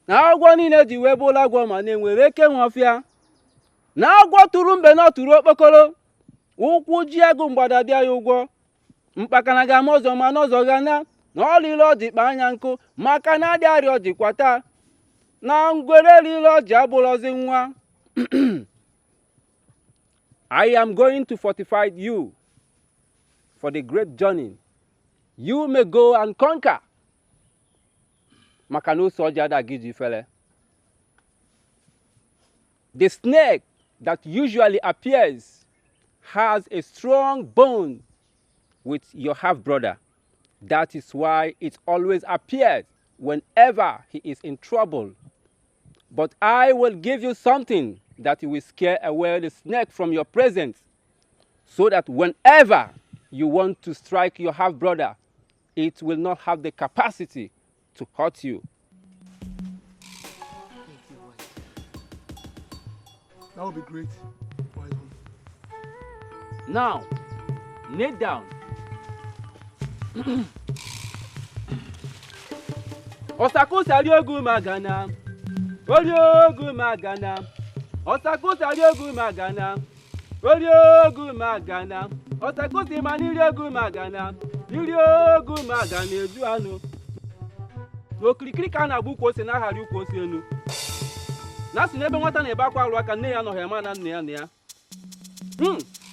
Na agwọ niile ji wee bụla agwọ ma na-enwere eke nwafịa. Na agwọ tụrụ mbe na tụrụ okpokoro. Ụkwụ ji agụ mgbada bịa ya ụgwọ. Mkpakana ga-ama ọzọ ma n'ọzọ ga na ọlịla ọ jikpa anya nkụ maka na adị arịọ jikwata. Na ngwere lile ọji abụrọzi nwa. I am going to fortify you for the great journey. You may go and conquer. Maka na ose ọjị adagị ji fele. The snake that usually appears has a strong bond with your half-brother. That is why it always appears whenever he is in trouble. But I will give you something that will scare away the snake from your presence, so that whenever you want to strike your half-brother, it will not have the capacity to hurt you. That would be great. Now, kneel down. Osakusa riogu magana. Oriogu magana. Osakusa riogu magana. Oriogu magana. Osakusi mani riogu magana. Riogu magana eju anu. Okirikiri ka na agbu kwose na ahari kwose enu. Na si n'ebe nwata na-ebe akwa alụ aka nne ya nọghị ama na nne ya na ya.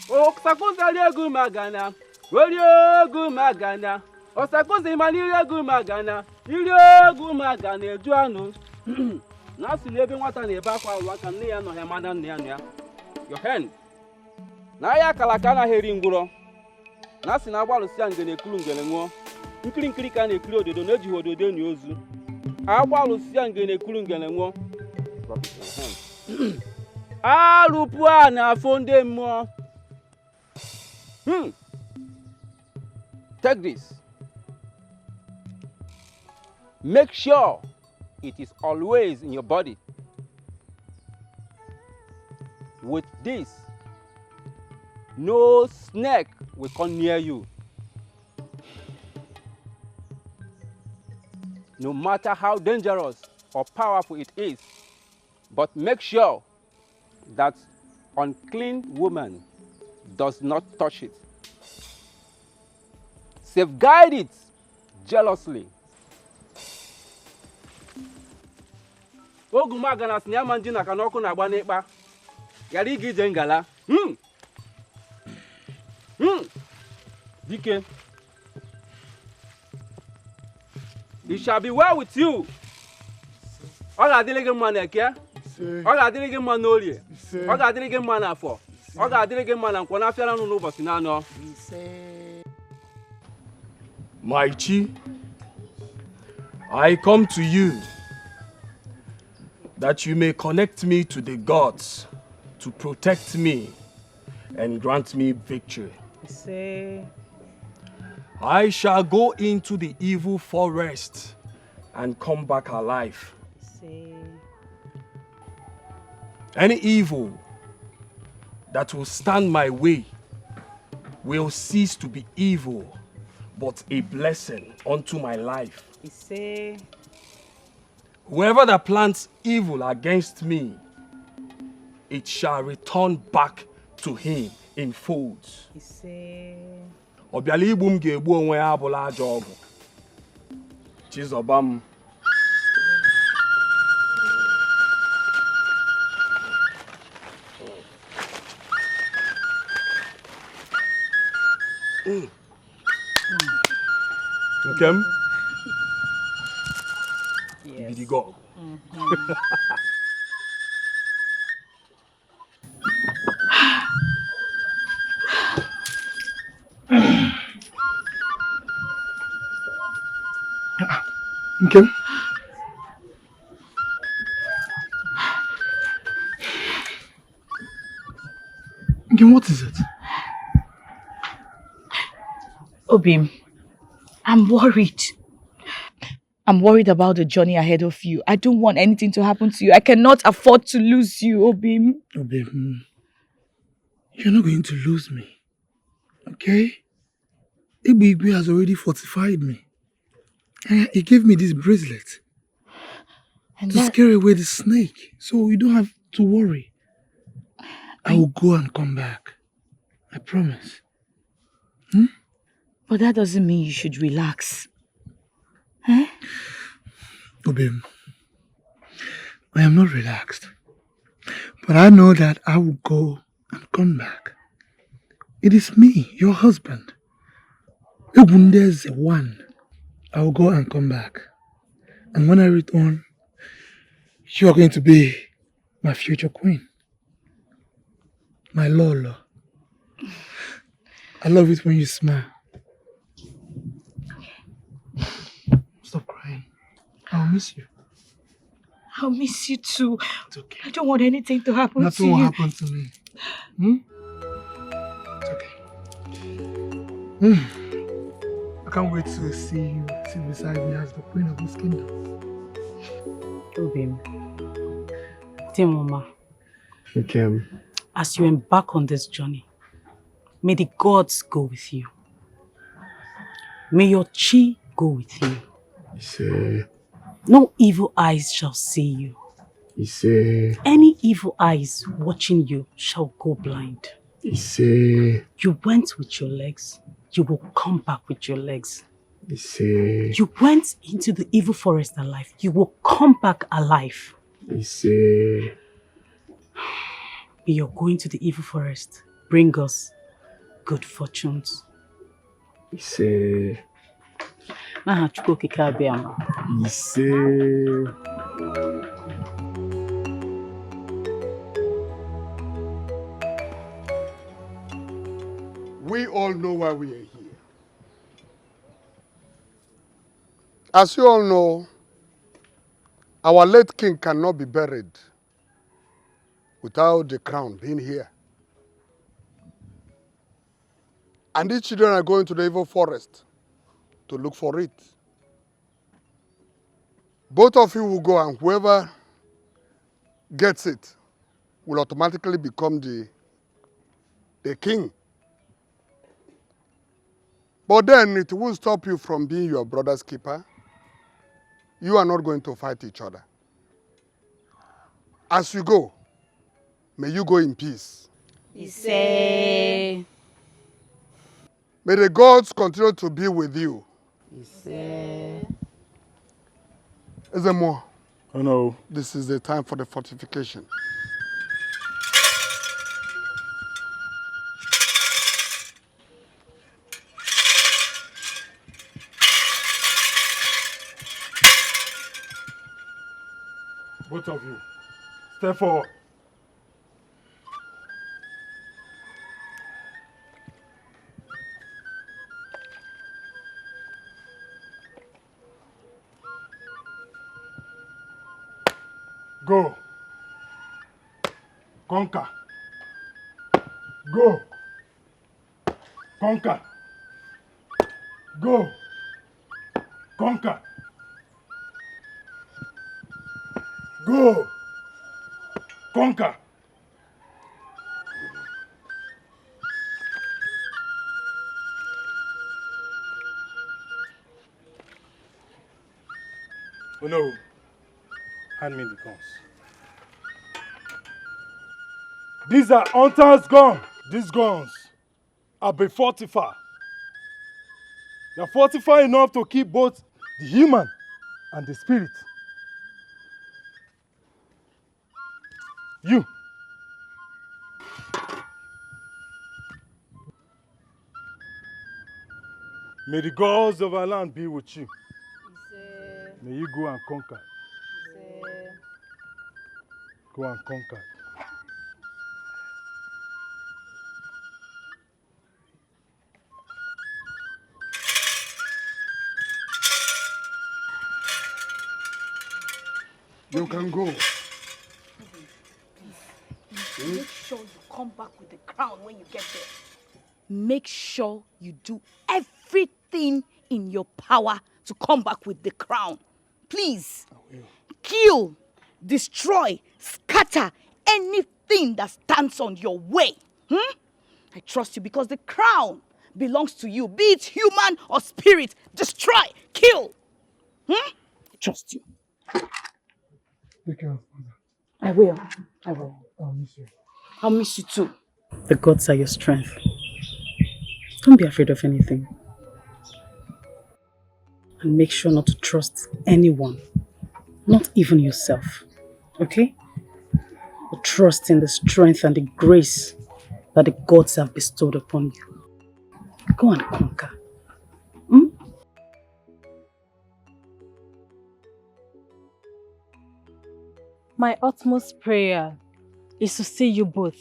Osakusa riogu magana. Oriogu magana. Osakusi mani riogu magana. Riogu magana eju anu. Na si n'ebe nwata na-ebe akwa alụ aka nne ya nọghị ama na nne ya na ya. Your hand. Na ya kalaka na heri ngwụrọ. Na si na agbalụsi ya ngene ekulu ngene ṅụọ. Nkiri ka na-ekiri ododo na-ejighị ododo enyi ozu. Agbalụsi ya ngene ekulu ngene ṅụọ. Alụpụ a na-afọ ndị mmụọ. Take this. Make sure it is always in your body. With this, no snake will come near you. No matter how dangerous or powerful it is, but make sure that unclean woman does not touch it. Safeguard it jealously. Ogumaga na sinyama njina kanoko na agba n'ikpa. Yari igi ije ngala. Dikeh. It shall be well with you. Ọ ga-adịrị gị mma n'eke. Ọ ga-adịrị gị mma n'orie. Ọ ga-adịrị gị mma n'afọ. Ọ ga-adịrị gị mma na nkwọ n'afịara nụ n'ụbọchị n'anọ. My chi, I come to you that you may connect me to the gods to protect me and grant me victory. I shall go into the evil forest and come back alive. Any evil that will stand my way will cease to be evil, but a blessing unto my life. Whoever that plans evil against me it shall return back to him in folds. Obiala igbu m ga-egbu onwe ya abụla ajọ ọgwụ. Chizọba m. Nkem? Yes. Bidigo. Nkem? Nkem, what is it? Obim, I'm worried. I'm worried about the journey ahead of you. I don't want anything to happen to you. I cannot afford to lose you, Obim. Obim, you're not going to lose me. Okay? Igwe has already fortified me. He gave me this bracelet to scare away the snake. So you don't have to worry. I will go and come back. I promise. But that doesn't mean you should relax. Huh? Obim, I am not relaxed. But I know that I will go and come back. It is me, your husband. There's one. I will go and come back. And when I return, you are going to be my future queen. My Lolo. I love it when you smile. Stop crying. I'll miss you. I'll miss you too. It's okay. I don't want anything to happen Nothing to you. will happen to me. It's okay. I can't wait to see you sit beside me as the queen of this kingdom. Obim, dear Mama, Okay. as you embark on this journey, may the gods go with you. May your chi go with you. No evil eyes shall see you. Any evil eyes watching you shall go blind. You went with your legs. You will come back with your legs. You went into the evil forest alive. You will come back alive. May your going to the evil forest bring us good fortunes. Aha Chukwu Okike Abiama. We all know why we are here. As you all know, our late king cannot be buried without the crown being here. And these children are going to the evil forest to look for it. Both of you will go, and whoever gets it will automatically become the king. But then it won't stop you from being your brother's keeper. You are not going to fight each other. As you go, may you go in peace. Ise. May the gods continue to be with you. Ise. Ezemo. Oh no. This is the time for the fortification. Both of you, step forward. Go. Conquer. Go. Conquer. Go. Conquer. Go. Conquer. Oh no. Hand me the guns. These are hunters' guns. These guns are be fortified. They are fortified enough to keep both the human and the spirit. You. May the gods of our land be with you. May you go and conquer. Go and conquer. You can go. Make sure you come back with the crown when you get there. Make sure you do everything in your power to come back with the crown. Please. Kill, destroy, scatter anything that stands on your way. I trust you because the crown belongs to you. Be it human or spirit. Destroy, kill. I trust you. Take care of mother. I will. I will. I'll miss you. I'll miss you too. The gods are your strength. Don't be afraid of anything. And make sure not to trust anyone. Not even yourself. Okay? But trust in the strength and the grace that the gods have bestowed upon you. Go and conquer. My utmost prayer is to see you both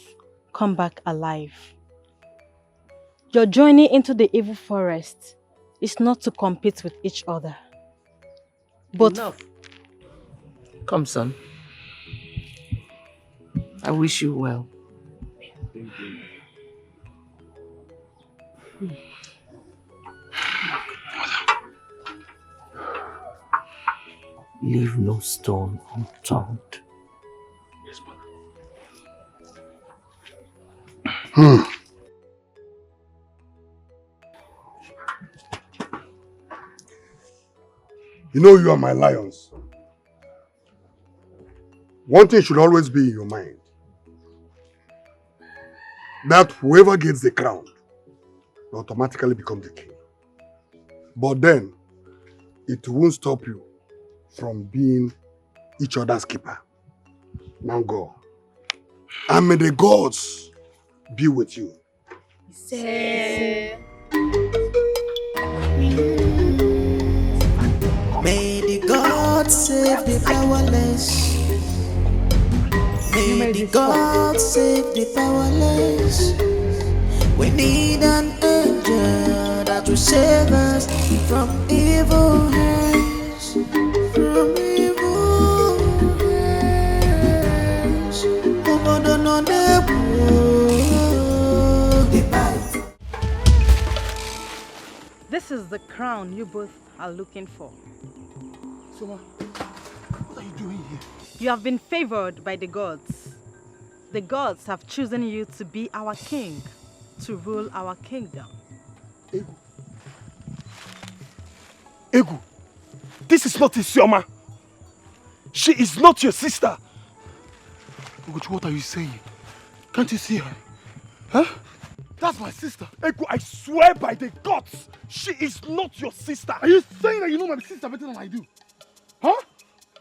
come back alive. Your journey into the evil forest is not to compete with each other. But enough. Come, son. I wish you well. Leave no stone unturned. Yes, mother. You know you are my lions. One thing should always be in your mind. That whoever gets the crown will automatically become the king. But then, it won't stop you from being each other's keeper. Now go. And may the gods be with you. Say. May the gods save the powerless. May the gods save the powerless. We need an angel that will save us from evil hands. From evil hands. Oh, no, no, no, This is the crown you both are looking for. Soma, what are you doing here? You have been favored by the gods. The gods have chosen you to be our king, to rule our kingdom. Egu, this is not Isioma. She is not your sister. Ogochi, what are you saying? Can't you see her? Huh? That's my sister. Egu, I swear by the gods, she is not your sister. Are you saying that you know my sister better than I do? Huh?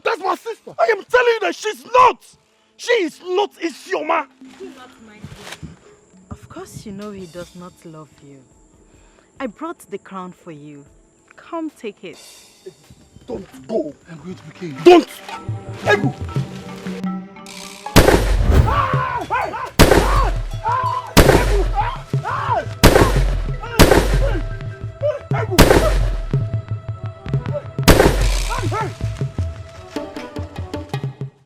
That's my sister. I am telling you that she's not. She is not Isioma. Do not mind him. Of course you know he does not love you. I brought the crown for you. Come take it. Don't go. I'm going to be king. Don't. Egu.